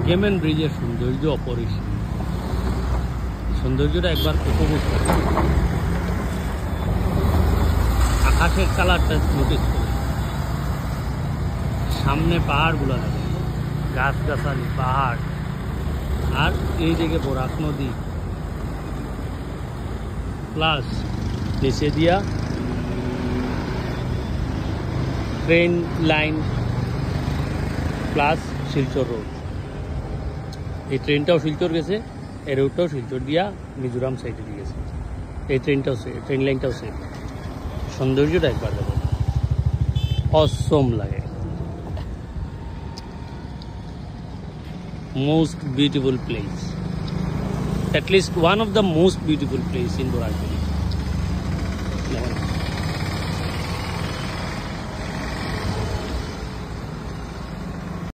Yemen ব্রিজের সৌন্দর্য অপরিসীম। সৌন্দর্যটা একবার উপভোগ করে, আকাশের কালারটা নোটিস করে, সামনে পাহাড়গুলো থাকে, গাছগাছালি, পাহাড়, আর এই দিকে বরাক নদী, প্লাস নিচে দিয়া train line, plus Silchar road. এই ট্রেনটাও শিলচর গেছে, এই রোডটাও শিলচর দিয়া মিজোরাম সাইডে দিয়ে গেছে। এই ট্রেন লাইনটাও সেম। সৌন্দর্যটা একবার দেখো, অসম লাগে। Most beautiful place, at least one of the most beautiful place in Boracay.